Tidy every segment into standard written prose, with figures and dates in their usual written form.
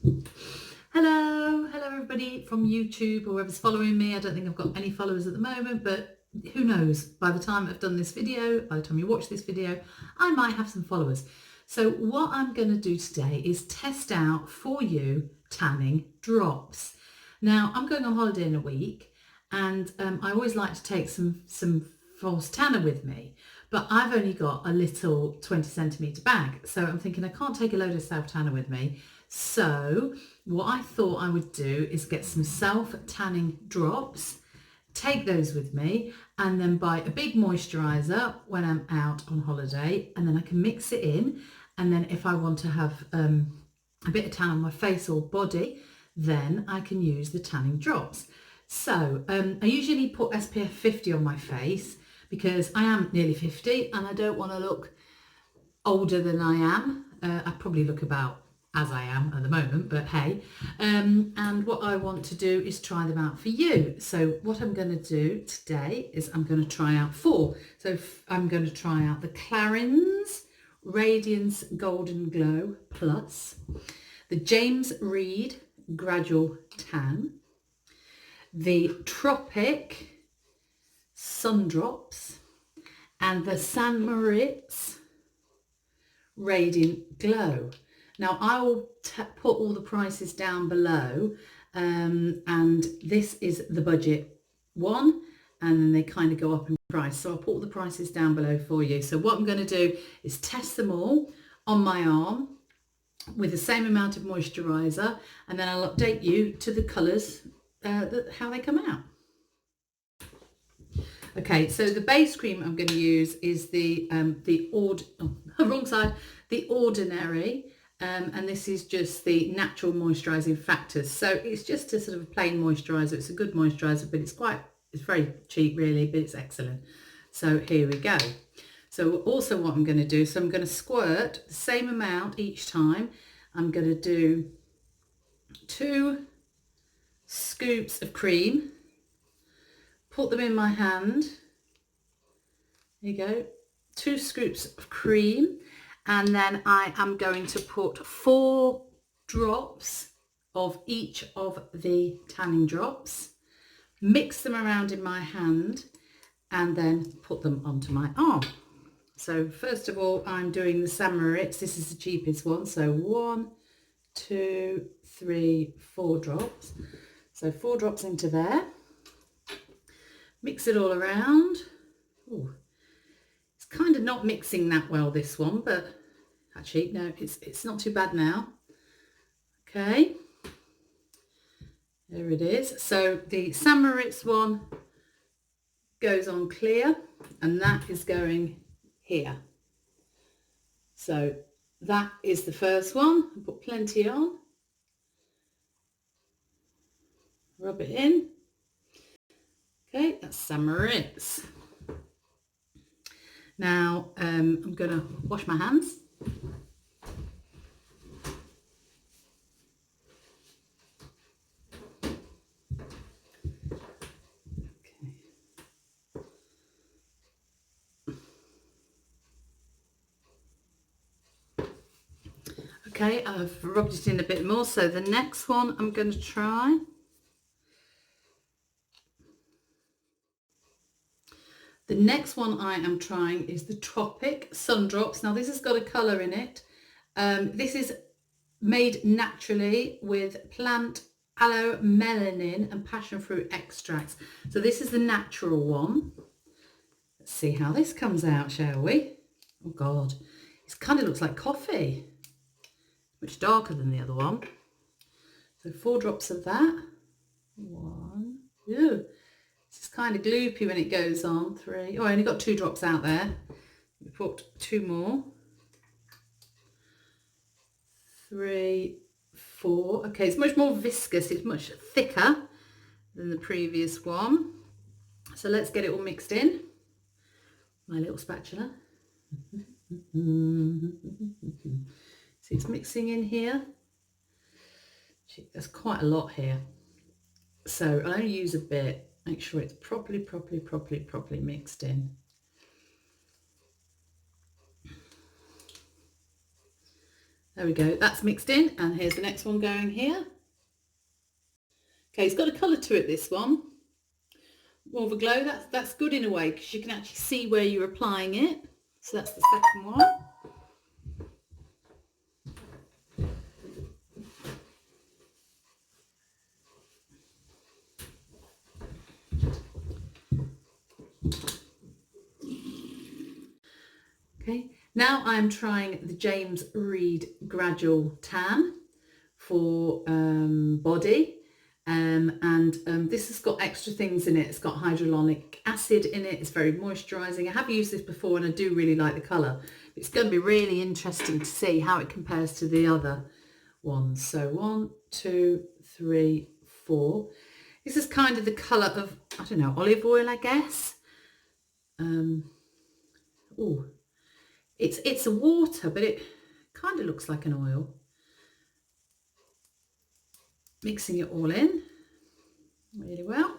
Hello everybody from YouTube or whoever's following me. I don't think I've got any followers at the moment, but who knows? By the time I've done this video, by the time you watch this video, I might have some followers. So what I'm going to do today is test out for you tanning drops. Now I'm going on holiday in a week, and I always like to take some false tanner with me, but I've only got a little 20 centimetre bag, so I'm thinking I can't take a load of self tanner with me. So what I thought I would do is get some self tanning drops, take those with me, and then buy a big moisturiser when I'm out on holiday, and then I can mix it in. And then if I want to have a bit of tan on my face or body, then I can use the tanning drops. So I usually put SPF 50 on my face because I am nearly 50 and I don't want to look older than I am. I probably look about as I am at the moment, but hey. And what I want to do is try them out for you. So what I'm going to do today is I'm going to try out 4. So I'm going to try out the Clarins Radiance Golden Glow Plus, the James Reed Gradual Tan, the Tropic Sun Drops, and the Moriz Radiant Glow. Now I will put all the prices down below, and this is the budget one, and then they kind of go up in price. So I'll put all the prices down below for you. So what I'm going to do is test them all on my arm with the same amount of moisturiser, and then I'll update you to the colours, how they come out. Okay, so the base cream I'm going to use is the Ordinary, and this is just the natural moisturising factors. So it's just a sort of plain moisturiser. It's a good moisturiser, but it's very cheap really, but it's excellent. So here we go. So also what I'm going to do, so I'm going to squirt the same amount each time. I'm going to do 2 scoops of cream, put them in my hand. There you go, 2 scoops of cream, and then I am going to put 4 drops of each of the tanning drops, mix them around in my hand, and then put them onto my arm. So first of all, I'm doing the Moriz. This is the cheapest one. So 1, 2, 3, 4 drops. So 4 drops into there. Mix it all around. Ooh, it's kind of not mixing that well, this one, but actually no, it's not too bad now. Okay, there it is. So the Moriz one goes on clear, and that is going here. So that is the first one. Put plenty on, rub it in. Okay, that's Moriz. Now I'm going to wash my hands. Okay, I've rubbed it in a bit more. So the next one I'm going to try. The next one I am trying is the Tropic Sun Drops. Now this has got a colour in it. This is made naturally with plant aloe, melanin and passion fruit extracts. So this is the natural one. Let's see how this comes out, shall we? Oh God, it kind of looks like coffee. Much darker than the other one. So 4 drops of that. 1, 2. It's kind of gloopy when it goes on. 3. Oh, I only got 2 drops out there. We put 2 more. 3, 4. Okay, it's much more viscous. It's much thicker than the previous one. So let's get it all mixed in. My little spatula. See, it's mixing in here. There's quite a lot here. So I'll only use a bit. Make sure it's properly mixed in. There we go, that's mixed in, and here's the next one going here. Okay, it's got a colour to it, this one. More of a glow, that's good in a way because you can actually see where you're applying it. So that's the second one. Okay, now I'm trying the James Reed Gradual Tan for body. This has got extra things in it. It's got hyaluronic acid in it. It's very moisturising. I have used this before and I do really like the colour. It's going to be really interesting to see how it compares to the other ones. So 1, 2, 3, 4. This is kind of the colour of, I don't know, olive oil, I guess. Oh, it's a water, but it kind of looks like an oil. Mixing it all in really well,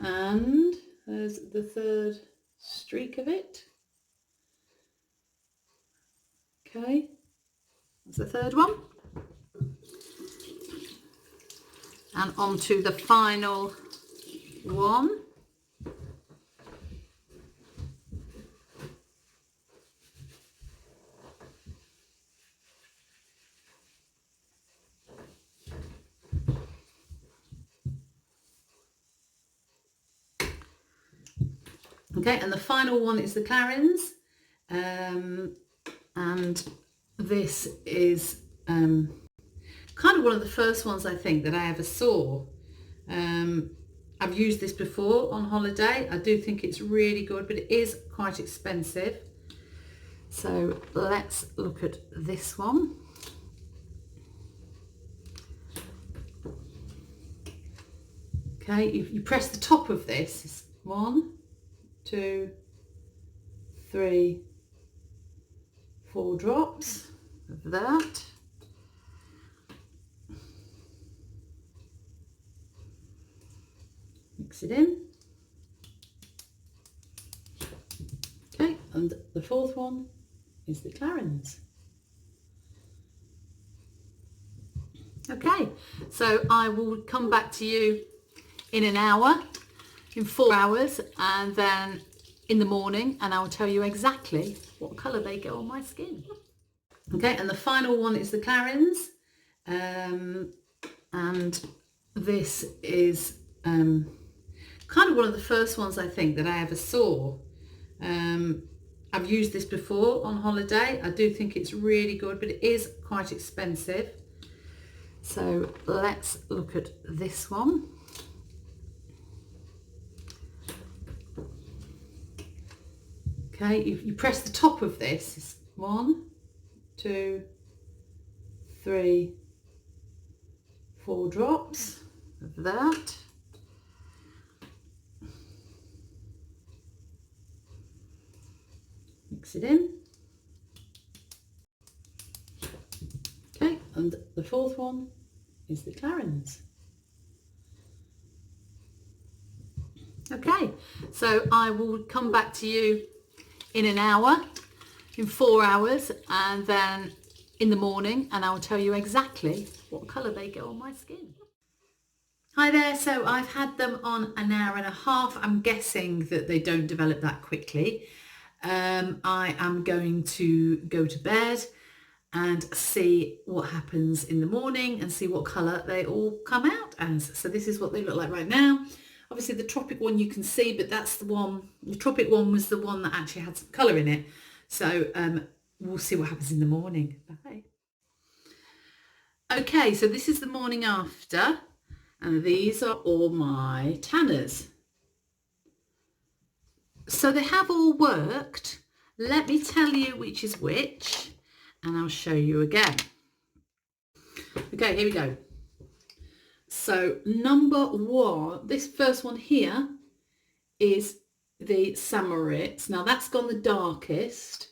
and there's the third streak of it. Okay, that's the third one, and on to the final one. Okay, and the final one is the Clarins, and this is kind of one of the first ones I think that I ever saw. I've used this before on holiday. I do think it's really good, but it is quite expensive. So let's look at this one. Okay, you press the top of this. It's 1, 2, 3, 4 drops of that. Mix it in. Okay, and the fourth one is the Clarins. Okay, so I will come back to you in an hour, in 4 hours, and then in the morning, and I'll tell you exactly what colour they get on my skin. Okay, and the final one is the Clarins, and this is kind of one of the first ones I think that I ever saw. I've used this before on holiday. I do think it's really good, but it is quite expensive. So let's look at this one. Okay, you press the top of this. It's 1, 2, 3, 4 drops of that. Mix it in. Okay, and the fourth one is the Clarins. Okay, so I will come back to you in an hour, in 4 hours, and then in the morning, and I'll tell you exactly what colour they get on my skin. Hi there, so I've had them on an hour and a half. I'm guessing that they don't develop that quickly. I am going to go to bed and see what happens in the morning and see what colour they all come out as. So this is what they look like right now. Obviously the Tropic one you can see, but that's the one, the Tropic one was the one that actually had some colour in it. So we'll see what happens in the morning. Bye. Okay, so this is the morning after, and these are all my tanners. So they have all worked. Let me tell you which is which, and I'll show you again. Okay, here we go. So number one, this first one here is the Moriz. Now that's gone the darkest.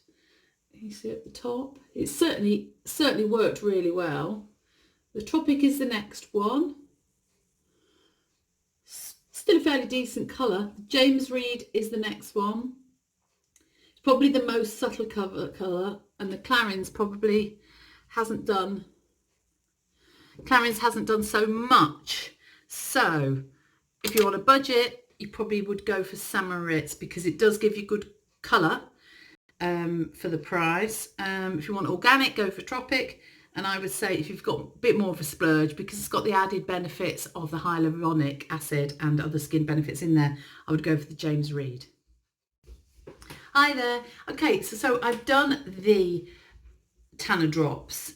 You see at the top? It's certainly worked really well. The Tropic is the next one. Still a fairly decent colour. James Reed is the next one. It's probably the most subtle colour, and the Clarins probably hasn't done so much. So if you're on a budget, you probably would go for Moriz because it does give you good colour for the price. If you want organic, go for Tropic. And I would say if you've got a bit more of a splurge, because it's got the added benefits of the hyaluronic acid and other skin benefits in there, I would go for the James Reed. Hi there. Okay, so I've done the tanner drops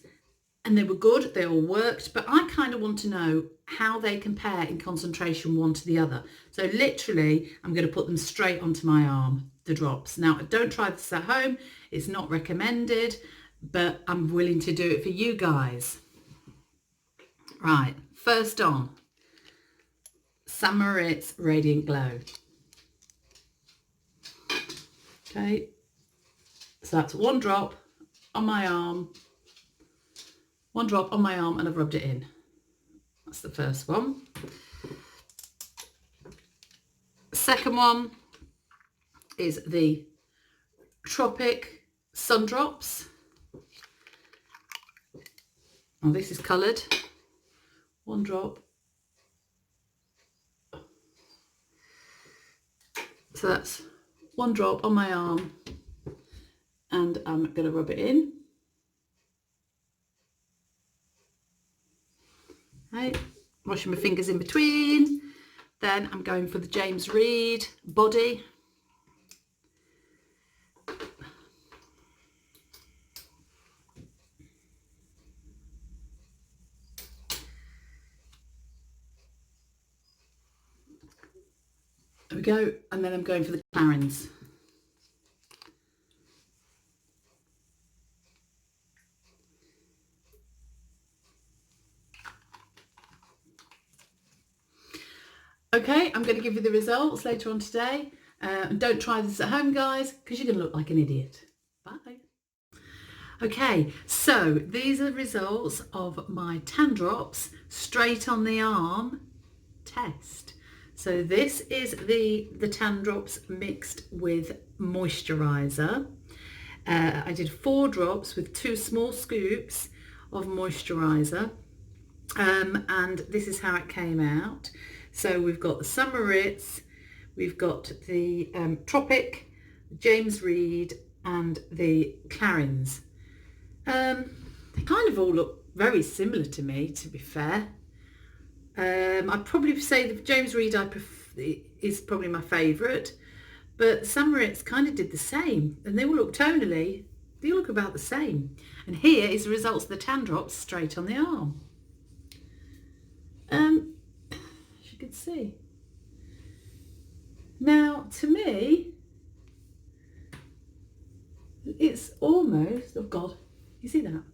and they were good, they all worked, but I kind of want to know how they compare in concentration one to the other. So literally, I'm going to put them straight onto my arm, the drops. Now, don't try this at home. It's not recommended, but I'm willing to do it for you guys. Right, first on, Moriz Radiant Glow. Okay, so that's one drop on my arm, and I've rubbed it in. That's the first one. Second one is the Tropic Sun Drops. Oh, this is coloured. One drop. So that's one drop on my arm, and I'm going to rub it in. Right, washing my fingers in between. Then I'm going for the James Reed body. There we go, and then I'm going for the Clarins. Okay, I'm going to give you the results later on today. And don't try this at home, guys, because you're going to look like an idiot. Bye. Okay, so these are the results of my tan drops straight on the arm test. So this is the tan drops mixed with moisturiser. I did 4 drops with 2 small scoops of moisturiser, and this is how it came out. So we've got the Moriz, we've got the Tropic, James Reed, and the Clarins. They kind of all look very similar to me, to be fair. I'd probably say the James Reed is probably my favourite, but Moriz kind of did the same, and they all look tonally, they all look about the same. And here is the results of the tan drops straight on the arm. As you can see. Now, to me, it's almost, oh God, you see that?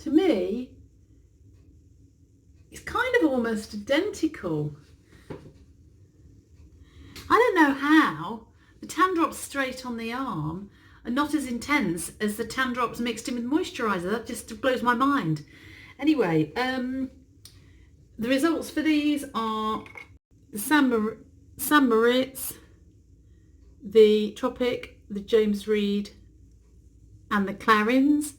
To me, it's kind of almost identical. I don't know how the tan drops straight on the arm are not as intense as the tan drops mixed in with moisturiser. That just blows my mind. Anyway, the results for these are the Moriz, the Tropic, the James Reed, and the Clarins.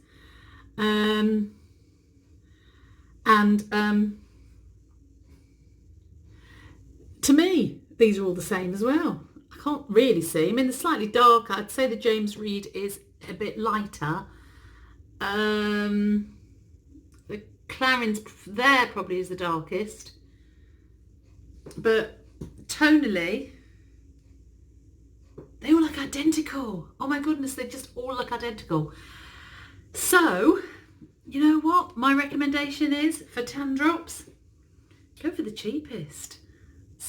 To me, these are all the same as well. I can't really see. I mean, they're slightly darker. I'd say the James Reed is a bit lighter. The Clarins there probably is the darkest. But tonally, they all look identical. Oh my goodness, they just all look identical. So, you know what? My recommendation is, for tan drops, go for the cheapest.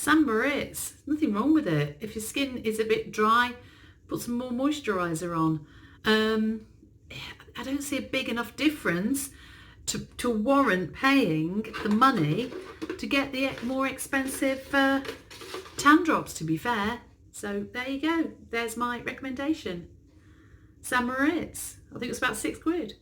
Moriz. Nothing wrong with it. If your skin is a bit dry, put some more moisturiser on. I don't see a big enough difference to warrant paying the money to get the more expensive tan drops, to be fair. So there you go. There's my recommendation. Moriz. I think it's about £6.